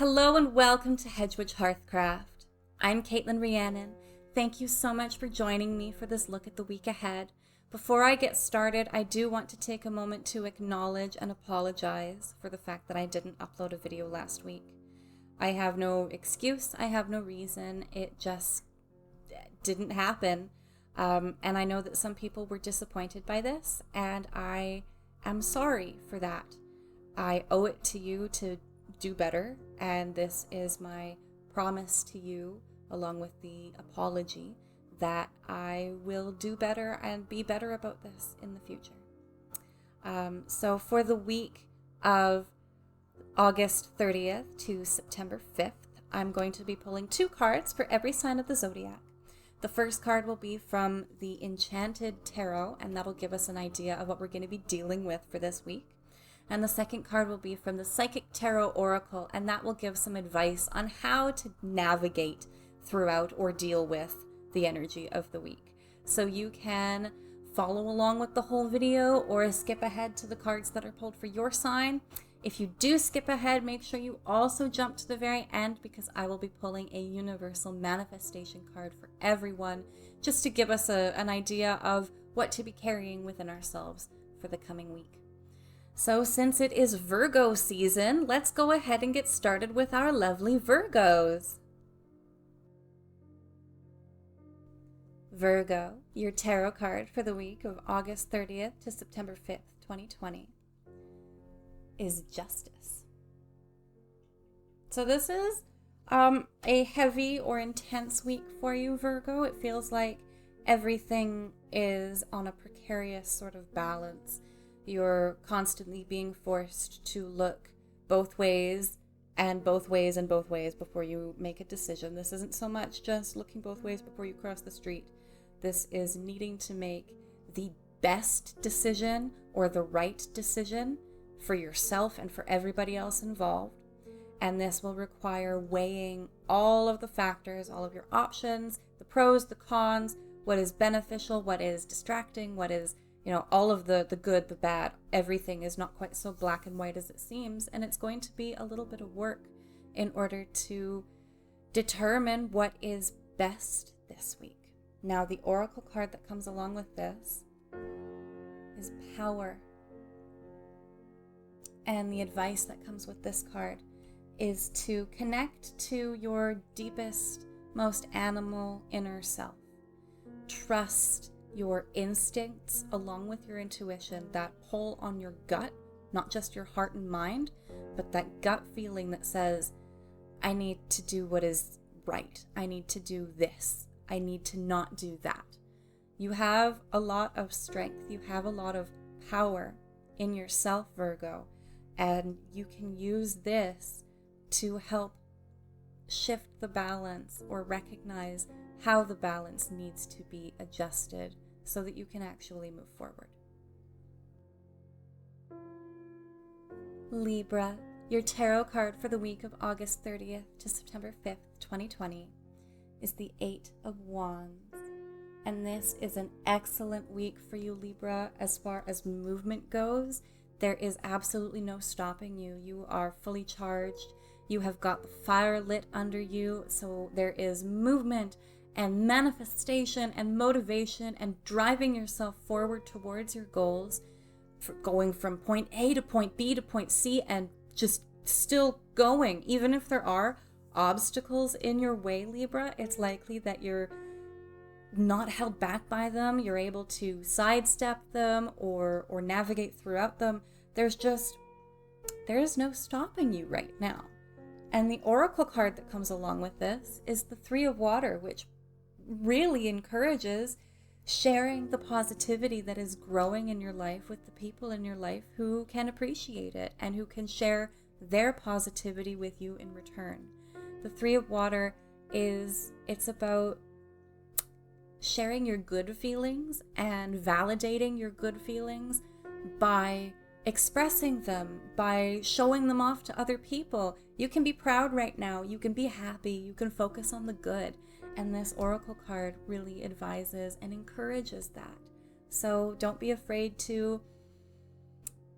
Hello and welcome to Hedgewitch Hearthcraft. I'm Caitlin Rhiannon. Thank you so much for joining me for this look at the week ahead. Before I get started, I do want to take a moment to acknowledge and apologize for the fact that I didn't upload a video last week. I have no excuse, I have no reason, it just didn't happen. And I know that some people were disappointed by this, and I am sorry for that. I owe it to you to do better, and this is my promise to you, along with the apology, that I will do better and be better about this in the future. So for the week of August 30th to September 5th, I'm going to be pulling 2 cards for every sign of the zodiac. The first card will be from the Enchanted Tarot, and that'll give us an idea of what we're going to be dealing with for this week. And the second card will be from the Psychic Tarot Oracle, and that will give some advice on how to navigate throughout or deal with the energy of the week. So you can follow along with the whole video or skip ahead to the cards that are pulled for your sign. If you do skip ahead, make sure you also jump to the very end, because I will be pulling a universal manifestation card for everyone, just to give us an idea of what to be carrying within ourselves for the coming week. So since it is Virgo season, let's go ahead and get started with our lovely Virgos. Virgo, your tarot card for the week of August 30th to September 5th, 2020 is Justice. So this is a heavy or intense week for you, Virgo. It feels like everything is on a precarious sort of balance. You're constantly being forced to look both ways and both ways and both ways before you make a decision. This isn't so much just looking both ways before you cross the street. This is needing to make the best decision or the right decision for yourself and for everybody else involved. And this will require weighing all of the factors, all of your options, the pros, the cons, what is beneficial, what is distracting, what is, all of the good, the bad. Everything is not quite so black and white as it seems, and it's going to be a little bit of work in order to determine what is best this week. Now, the oracle card that comes along with this is Power. And the advice that comes with this card is to connect to your deepest, most animal inner self. Trust your instincts along with your intuition, that pull on your gut, not just your heart and mind, but that gut feeling that says, I need to do what is right. I need to do this. I need to not do that. You have a lot of strength. You have a lot of power in yourself, Virgo, and you can use this to help shift the balance or recognize how the balance needs to be adjusted so that you can actually move forward. Libra, your tarot card for the week of August 30th to September 5th, 2020 is the 8 of Wands. And this is an excellent week for you, Libra, as far as movement goes. There is absolutely no stopping you. You are fully charged. You have got the fire lit under you, so there is movement and manifestation and motivation and driving yourself forward towards your goals, for going from point A to point B to point C, and just still going. Even if there are obstacles in your way, Libra, it's likely that you're not held back by them. You're able to sidestep them or navigate throughout them. There is no stopping you right now. And the oracle card that comes along with this is the 3 of Water, which really encourages sharing the positivity that is growing in your life with the people in your life who can appreciate it and who can share their positivity with you in return. The 3 of Water it's about sharing your good feelings and validating your good feelings by expressing them, by showing them off to other people. You can be proud right now. You can be happy. You can focus on the good. And this oracle card really advises and encourages that. So don't be afraid to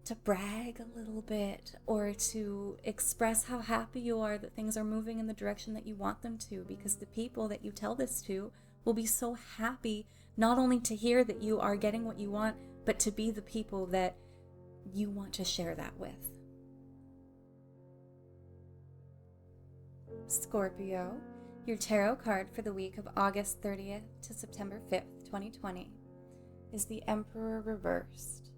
to brag a little bit or to express how happy you are that things are moving in the direction that you want them to, because the people that you tell this to will be so happy not only to hear that you are getting what you want, but to be the people that you want to share that with. Scorpio, your tarot card for the week of August 30th to September 5th, 2020 is the Emperor reversed.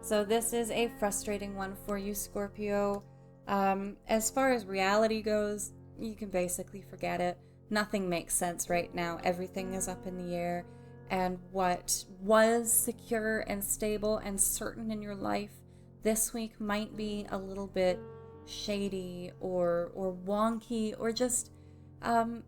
So this is a frustrating one for you, Scorpio. As far as reality goes, you can basically forget it. Nothing makes sense right now. Everything is up in the air. And what was secure and stable and certain in your life this week might be a little bit shady or wonky or just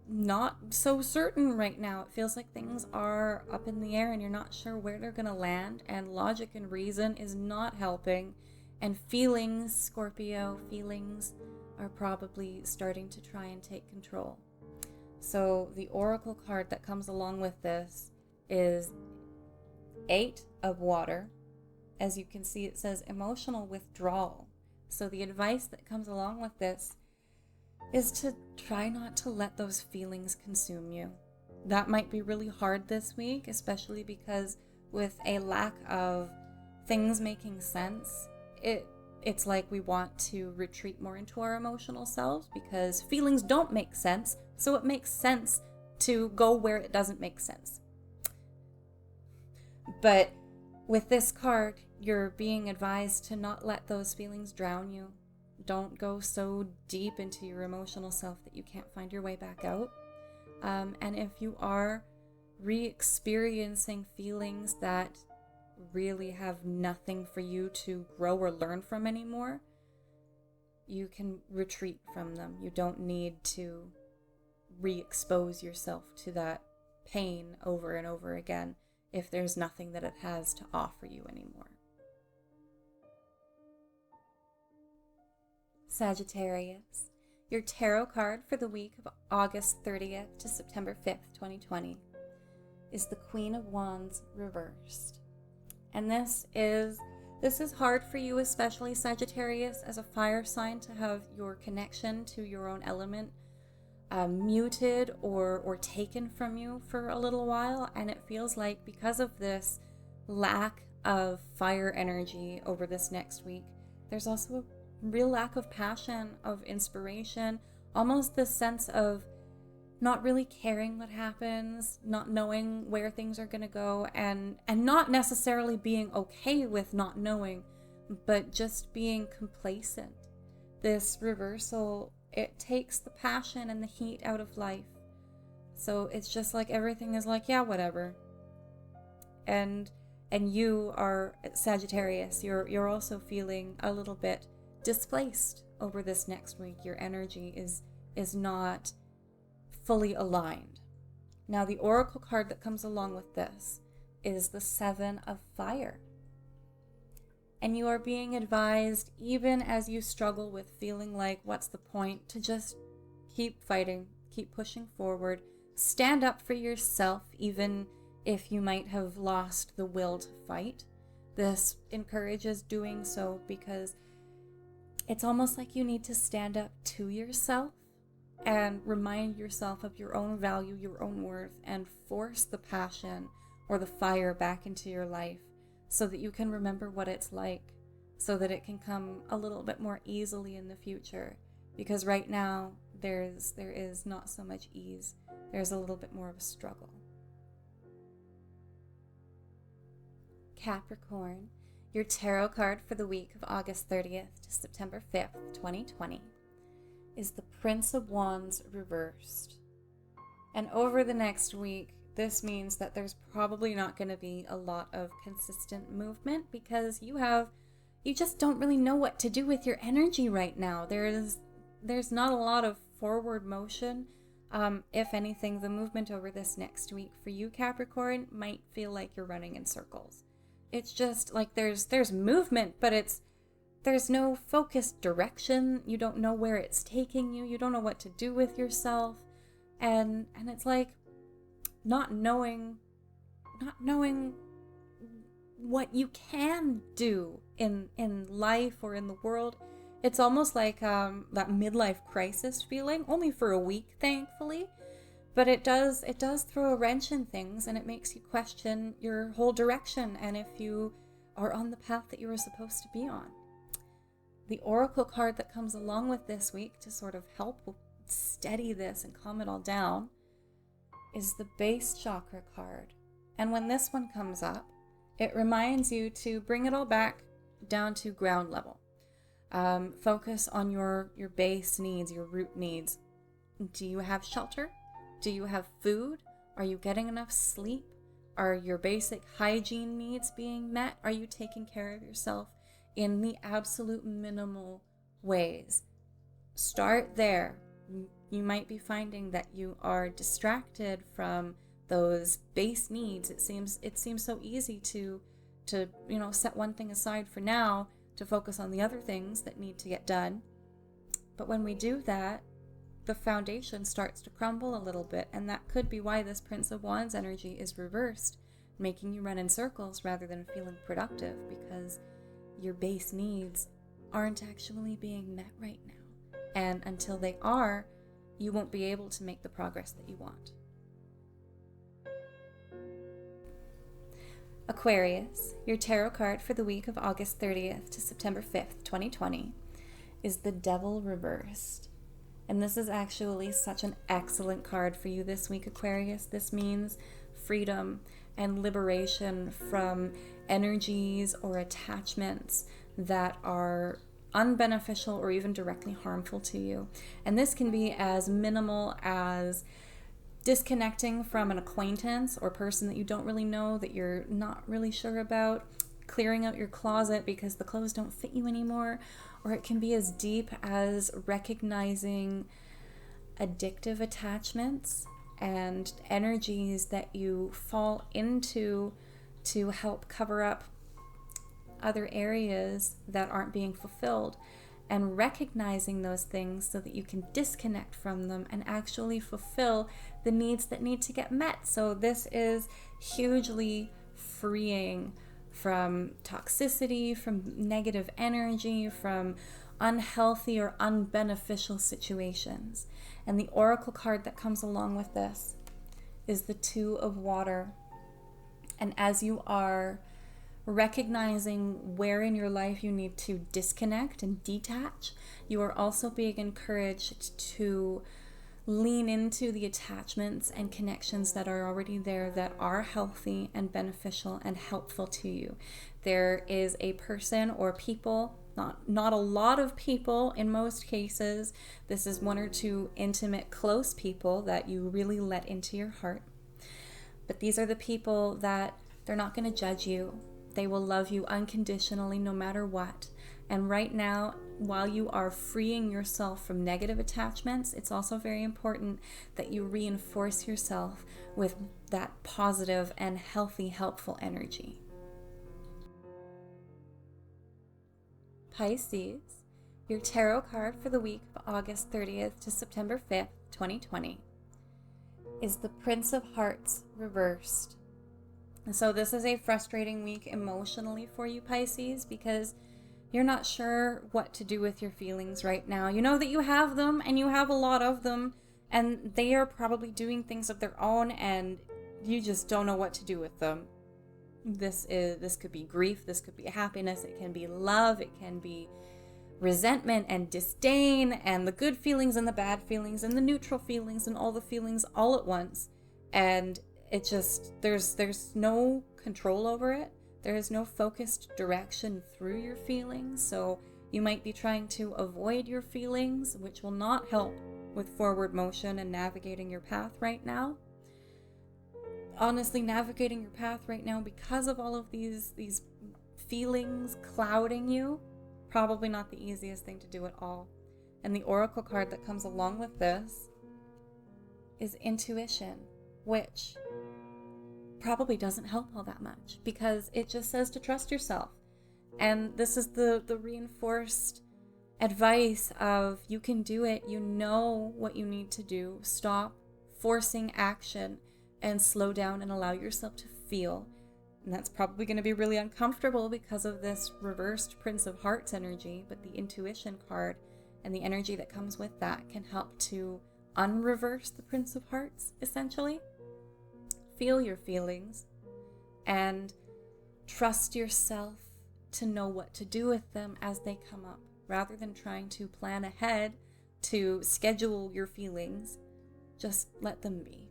not so certain right now. It feels like things are up in the air and you're not sure where they're gonna land, and logic and reason is not helping, and feelings, Scorpio, feelings are probably starting to try and take control. So the oracle card that comes along with this is 8 of water. As you can see, it says emotional withdrawal. So the advice that comes along with this is to try not to let those feelings consume you. That might be really hard this week, especially because with a lack of things making sense, it's like we want to retreat more into our emotional selves because feelings don't make sense, so it makes sense to go where it doesn't make sense. But with this card, you're being advised to not let those feelings drown you. Don't go so deep into your emotional self that you can't find your way back out. And if you are re-experiencing feelings that really have nothing for you to grow or learn from anymore, you can retreat from them. You don't need to re-expose yourself to that pain over and over again if there's nothing that it has to offer you anymore. Sagittarius, your tarot card for the week of August 30th to September 5th, 2020 is the Queen of Wands reversed. And this is hard for you, especially Sagittarius, as a fire sign, to have your connection to your own element muted or taken from you for a little while. And it feels like because of this lack of fire energy over this next week, there's also a real lack of passion, of inspiration, almost this sense of not really caring what happens, not knowing where things are going to go, and not necessarily being okay with not knowing, but just being complacent. This reversal, it takes the passion and the heat out of life. So it's just like everything is like, yeah, whatever. And you are Sagittarius, you're also feeling a little bit displaced over this next week. Your energy is not fully aligned. Now, the oracle card that comes along with this is the 7 of Fire. And you are being advised, even as you struggle with feeling like, what's the point, to just keep fighting, keep pushing forward, stand up for yourself, even if you might have lost the will to fight. This encourages doing so because it's almost like you need to stand up to yourself and remind yourself of your own value, your own worth, and force the passion or the fire back into your life so that you can remember what it's like, so that it can come a little bit more easily in the future. Because right now, there is not so much ease. There's a little bit more of a struggle. Capricorn, your tarot card for the week of August 30th to September 5th, 2020 is the Prince of Wands reversed. And over the next week, this means that there's probably not going to be a lot of consistent movement because you just don't really know what to do with your energy right now. There's not a lot of forward motion. If anything, the movement over this next week for you, Capricorn, might feel like you're running in circles. It's just like there's movement, but there's no focused direction. You don't know where it's taking you. You don't know what to do with yourself. And it's like not knowing what you can do in life or in the world. It's almost like that midlife crisis feeling, only for a week, thankfully. But it does throw a wrench in things, and it makes you question your whole direction and if you are on the path that you were supposed to be on. The oracle card that comes along with this week to sort of help steady this and calm it all down is the base chakra card. And when this one comes up, it reminds you to bring it all back down to ground level. Focus on your base needs, your root needs. Do you have shelter? Do you have food? Are you getting enough sleep? Are your basic hygiene needs being met? Are you taking care of yourself in the absolute minimal ways? Start there. You might be finding that you are distracted from those base needs. It seems so easy to set one thing aside for now to focus on the other things that need to get done. But when we do that, the foundation starts to crumble a little bit, and that could be why this Prince of Wands energy is reversed, making you run in circles rather than feeling productive, because your base needs aren't actually being met right now. And until they are, you won't be able to make the progress that you want. Aquarius, your tarot card for the week of August 30th to September 5th, 2020, is the Devil reversed. And this is actually such an excellent card for you this week, Aquarius. This means freedom and liberation from energies or attachments that are unbeneficial or even directly harmful to you. And this can be as minimal as disconnecting from an acquaintance or person that you don't really know, that you're not really sure about, clearing out your closet because the clothes don't fit you anymore, or it can be as deep as recognizing addictive attachments and energies that you fall into to help cover up other areas that aren't being fulfilled, and recognizing those things so that you can disconnect from them and actually fulfill the needs that need to get met. So this is hugely freeing from toxicity, from negative energy, from unhealthy or unbeneficial situations. And the oracle card that comes along with this is the Two of Water. And as you are recognizing where in your life you need to disconnect and detach, you are also being encouraged to lean into the attachments and connections that are already there, that are healthy and beneficial and helpful to you. There is a person or people, not a lot of people in most cases. This is one or two intimate, close people that you really let into your heart. But these are the people that they're not going to judge you. They will love you unconditionally no matter what. And right now, while you are freeing yourself from negative attachments, it's also very important that you reinforce yourself with that positive and healthy, helpful energy. Pisces, your tarot card for the week of August 30th to September 5th, 2020, is the Prince of Hearts reversed. So this is a frustrating week emotionally for you, Pisces, because you're not sure what to do with your feelings right now. You know that you have them, and you have a lot of them, and they are probably doing things of their own, and you just don't know what to do with them. This could be grief, this could be happiness, it can be love, it can be resentment and disdain, and the good feelings and the bad feelings and the neutral feelings and all the feelings all at once. And it just, there's no control over it. There is no focused direction through your feelings. So you might be trying to avoid your feelings, which will not help with forward motion and navigating your path right now. Honestly, navigating your path right now, because of all of these feelings clouding you, probably not the easiest thing to do at all. And the oracle card that comes along with this is intuition, which probably doesn't help all that much, because it just says to trust yourself. And this is the reinforced advice of you can do it, you know what you need to do. Stop forcing action and slow down and allow yourself to feel. And that's probably going to be really uncomfortable because of this reversed Prince of Hearts energy, but the intuition card and the energy that comes with that can help to unreverse the Prince of Hearts, essentially. Feel your feelings and trust yourself to know what to do with them as they come up, rather than trying to plan ahead to schedule your feelings. Just let them be.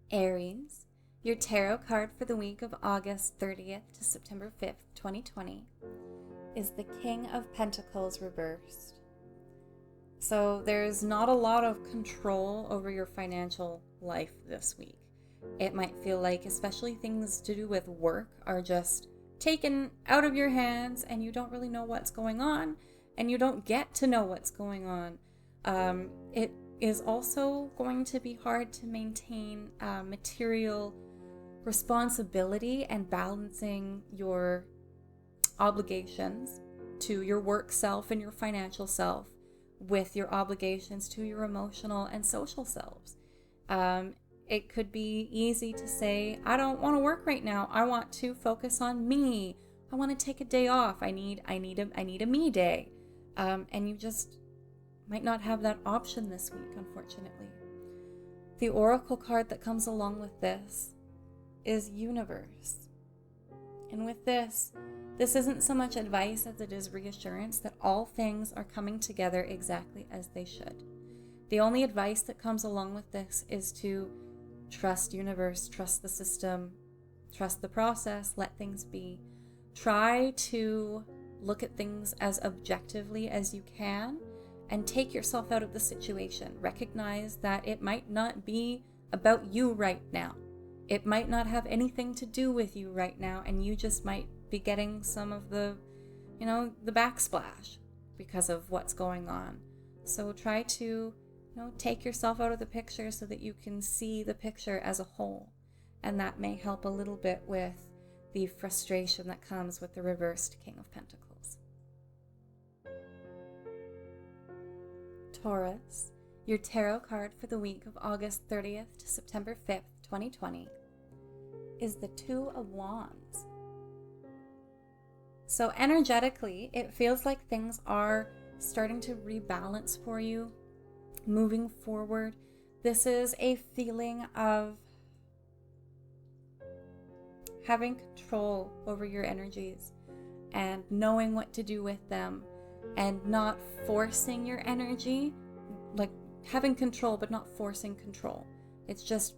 Aries, your tarot card for the week of August 30th to September 5th, 2020, is the King of Pentacles reversed. So there's not a lot of control over your financial life this week. It might feel like, especially things to do with work, are just taken out of your hands and you don't really know what's going on, and you don't get to know what's going on. It is also going to be hard to maintain material responsibility and balancing your obligations to your work self and your financial self with your obligations to your emotional and social selves. It could be easy to say, I don't want to work right now. I want to focus on me. I want to take a day off. I need a me day. And you just might not have that option this week, unfortunately. The oracle card that comes along with this is Universe. And with this isn't so much advice as it is reassurance that all things are coming together exactly as they should. The only advice that comes along with this is to trust Universe, trust the system, trust the process, let things be. Try to look at things as objectively as you can and take yourself out of the situation. Recognize that it might not be about you right now. It might not have anything to do with you right now, and you just might be getting some of the backsplash because of what's going on. So try to take yourself out of the picture so that you can see the picture as a whole. And that may help a little bit with the frustration that comes with the reversed King of Pentacles. Taurus, your tarot card for the week of August 30th to September 5th, 2020, is the Two of Wands. So energetically, it feels like things are starting to rebalance for you. Moving forward, this is a feeling of having control over your energies and knowing what to do with them and not forcing your energy, like having control but not forcing control. It's just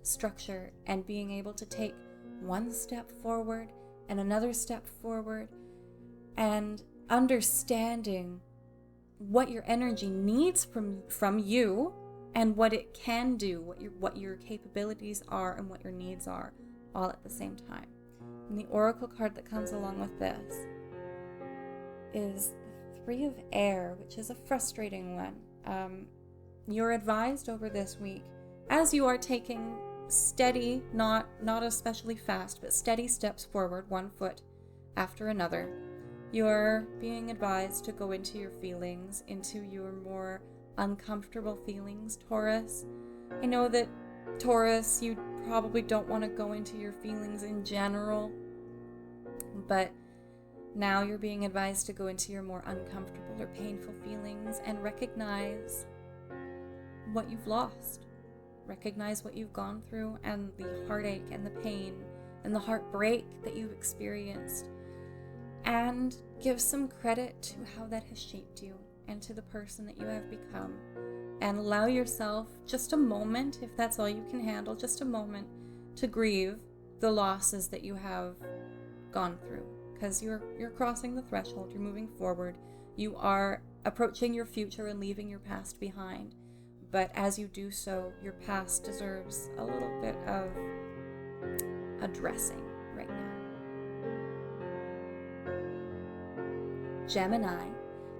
structure and being able to take one step forward and another step forward and understanding what your energy needs from you and what it can do, what your capabilities are and what your needs are, all at the same time. And the oracle card that comes along with this is the Three of Air, which is a frustrating one. You're advised over this week, as you are taking steady, not especially fast, but steady steps forward, one foot after another. You're being advised to go into your feelings, into your more uncomfortable feelings, Taurus. I know that, Taurus, you probably don't want to go into your feelings in general, but now you're being advised to go into your more uncomfortable or painful feelings and recognize what you've lost. Recognize what you've gone through and the heartache and the pain and the heartbreak that you've experienced. And give some credit to how that has shaped you and to the person that you have become. And allow yourself just a moment, if that's all you can handle, just a moment to grieve the losses that you have gone through. Because you're crossing the threshold, you're moving forward, you are approaching your future and leaving your past behind. But as you do so, your past deserves a little bit of addressing right now. Gemini,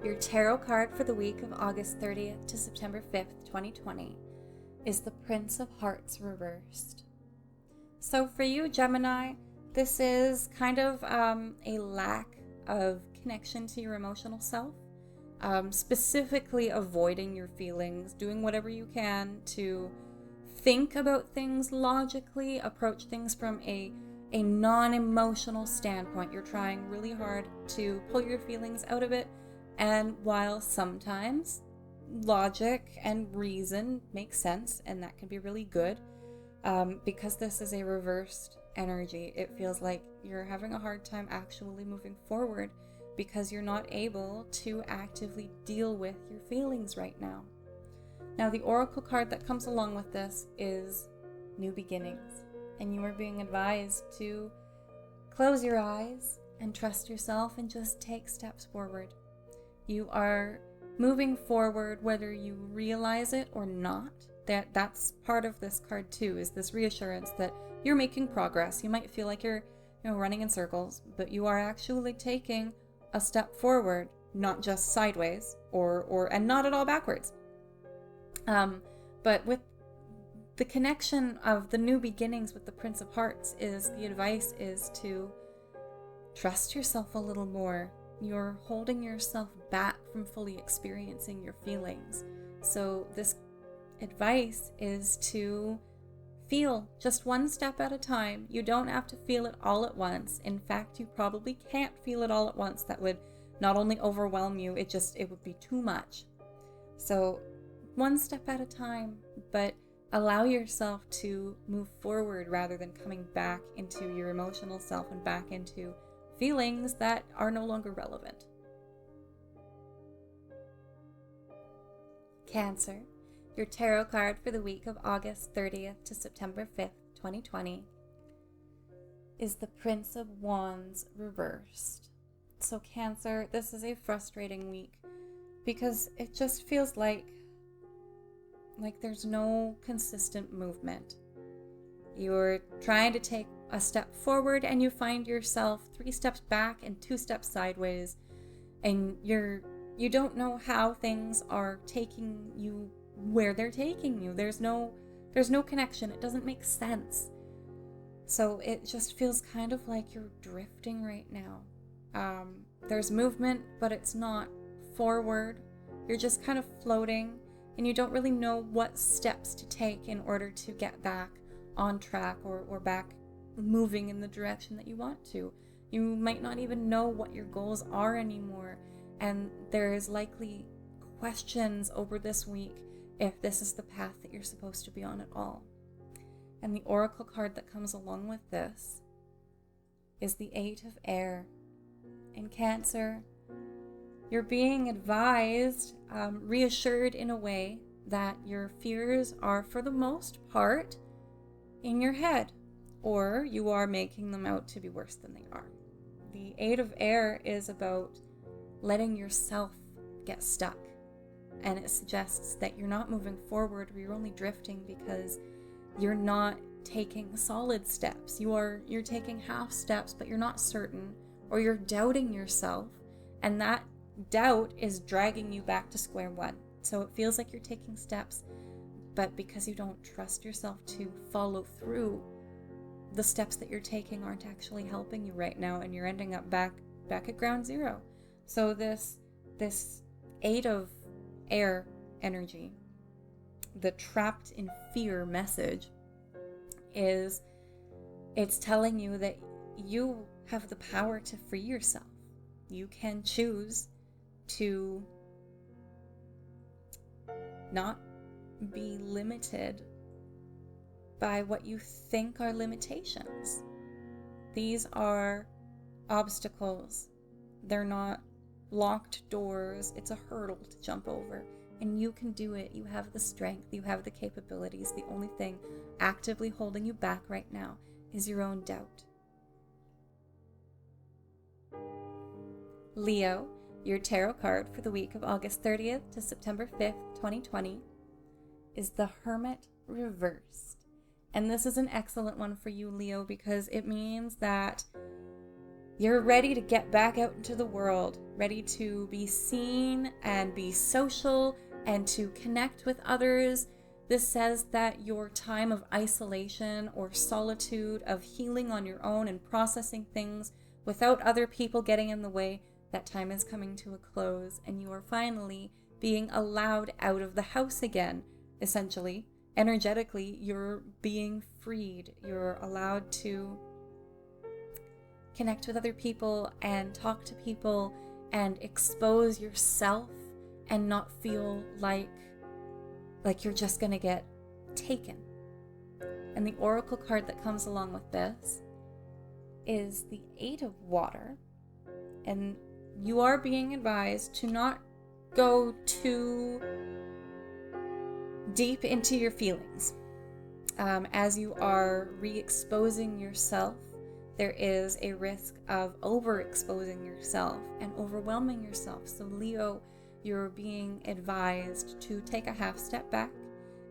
your tarot card for the week of August 30th to September 5th, 2020, is the Prince of Hearts reversed. So for you, Gemini, this is kind of a lack of connection to your emotional self, specifically avoiding your feelings, doing whatever you can to think about things logically, approach things from a non-emotional standpoint. You're trying really hard to pull your feelings out of it, and while sometimes logic and reason make sense, and that can be really good, because this is a reversed energy, it feels like you're having a hard time actually moving forward because you're not able to actively deal with your feelings right now. Now, the oracle card that comes along with this is new beginnings, and you are being advised to close your eyes and trust yourself and just take steps forward. You are moving forward whether you realize it or not. That's part of this card too, is this reassurance that you're making progress. You might feel like you're running in circles, but you are actually taking a step forward, not just sideways and not at all backwards. But with the connection of the new beginnings with the Prince of Hearts, is the advice is to trust yourself a little more. You're holding yourself back from fully experiencing your feelings. So this advice is to feel just one step at a time. You don't have to feel it all at once. In fact, you probably can't feel it all at once. That would not only overwhelm you, it would be too much. So one step at a time, but allow yourself to move forward rather than coming back into your emotional self and back into feelings that are no longer relevant. Cancer, your tarot card for the week of August 30th to September 5th, 2020, is the Prince of Wands reversed. So Cancer, this is a frustrating week because it just feels like there's no consistent movement. You're trying to take a step forward and you find yourself 3 steps back and 2 steps sideways, and you don't know how things are taking you where they're taking you. There's no connection. It doesn't make sense. So it just feels kind of like you're drifting right now. There's movement, but it's not forward. You're just kind of floating, and you don't really know what steps to take in order to get back on track or back moving in the direction that you want to. You might not even know what your goals are anymore, and there is likely questions over this week if this is the path that you're supposed to be on at all. And the oracle card that comes along with this is the 8 of Air. In Cancer, you're being advised, reassured in a way, that your fears are, for the most part, in your head, or you are making them out to be worse than they are. The 8 of Air is about letting yourself get stuck, and it suggests that you're not moving forward, or you're only drifting because you're not taking solid steps. You're taking half steps, but you're not certain, or you're doubting yourself, and that doubt is dragging you back to square one. So it feels like you're taking steps, but because you don't trust yourself to follow through, the steps that you're taking aren't actually helping you right now, and you're ending up back at ground zero. So this 8 of Air energy, the trapped in fear message, it's telling you that you have the power to free yourself. You can choose to not be limited by what you think are limitations. These are obstacles. They're not locked doors. It's a hurdle to jump over, and you can do it. You have the strength. You have the capabilities. The only thing actively holding you back right now is your own doubt. Leo, your tarot card for the week of August 30th to September 5th, 2020, is the Hermit reversed. And this is an excellent one for you, Leo, because it means that you're ready to get back out into the world, ready to be seen and be social and to connect with others. This says that your time of isolation or solitude, of healing on your own and processing things without other people getting in the way, that time is coming to a close, and you are finally being allowed out of the house again, essentially, energetically, you're being freed. You're allowed to connect with other people and talk to people and expose yourself and not feel like you're just going to get taken. And the oracle card that comes along with this is the Eight of Water. And you are being advised to not go too deep into your feelings. As you are re-exposing yourself, there is a risk of overexposing yourself and overwhelming yourself. So Leo, you're being advised to take a half step back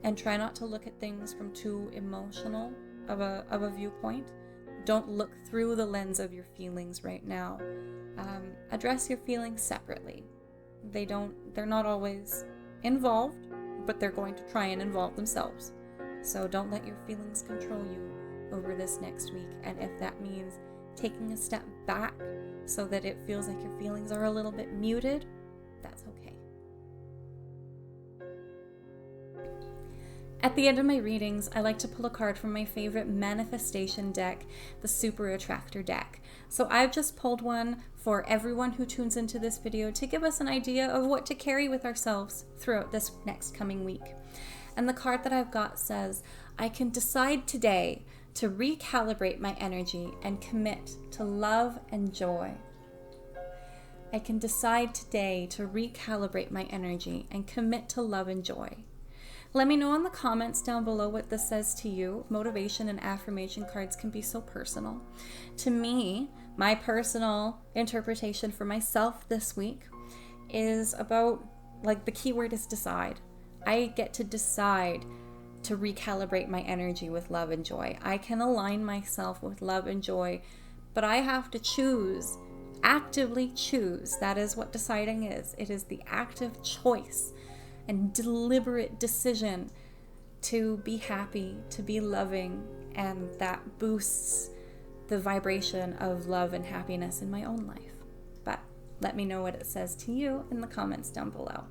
and try not to look at things from too emotional of a viewpoint. Don't look through the lens of your feelings right now. Address your feelings separately. They're not always involved, but they're going to try and involve themselves. So don't let your feelings control you over this next week. And if that means taking a step back so that it feels like your feelings are a little bit muted, that's okay. At the end of my readings, I like to pull a card from my favorite manifestation deck, the Super Attractor deck. So I've just pulled one for everyone who tunes into this video to give us an idea of what to carry with ourselves throughout this next coming week. And the card that I've got says, I can decide today to recalibrate my energy and commit to love and joy. I can decide today to recalibrate my energy and commit to love and joy. Let me know in the comments down below what this says to you. Motivation and affirmation cards can be so personal. To me, my personal interpretation for myself this week is about, the keyword is decide. I get to decide to recalibrate my energy with love and joy. I can align myself with love and joy, but I have to choose, actively choose. That is what deciding is. It is the active choice and deliberate decision to be happy, to be loving, and that boosts the vibration of love and happiness in my own life. But let me know what it says to you in the comments down below.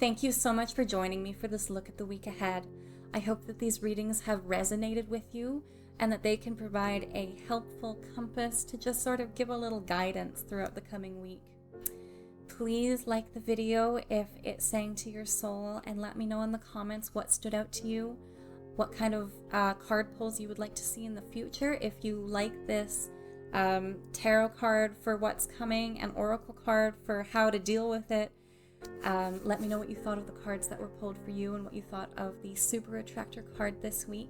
Thank you so much for joining me for this look at the week ahead. I hope that these readings have resonated with you and that they can provide a helpful compass to just sort of give a little guidance throughout the coming week. Please like the video if it sang to your soul, and let me know in the comments what stood out to you, what kind of card pulls you would like to see in the future. If you like this tarot card for what's coming, an oracle card for how to deal with it, let me know what you thought of the cards that were pulled for you and what you thought of the Super Attractor card this week.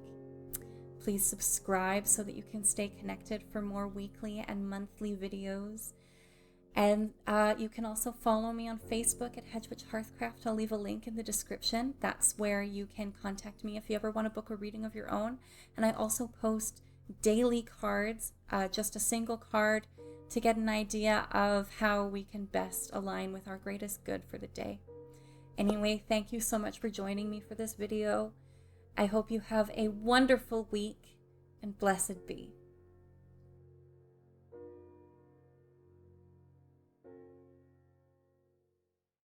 Please subscribe so that you can stay connected for more weekly and monthly videos. And you can also follow me on Facebook at Hedgewitch Hearthcraft. I'll leave a link in the description. That's where you can contact me if you ever want to book a reading of your own. And I also post daily cards, just a single card, to get an idea of how we can best align with our greatest good for the day. Anyway, thank you so much for joining me for this video. I hope you have a wonderful week, and blessed be.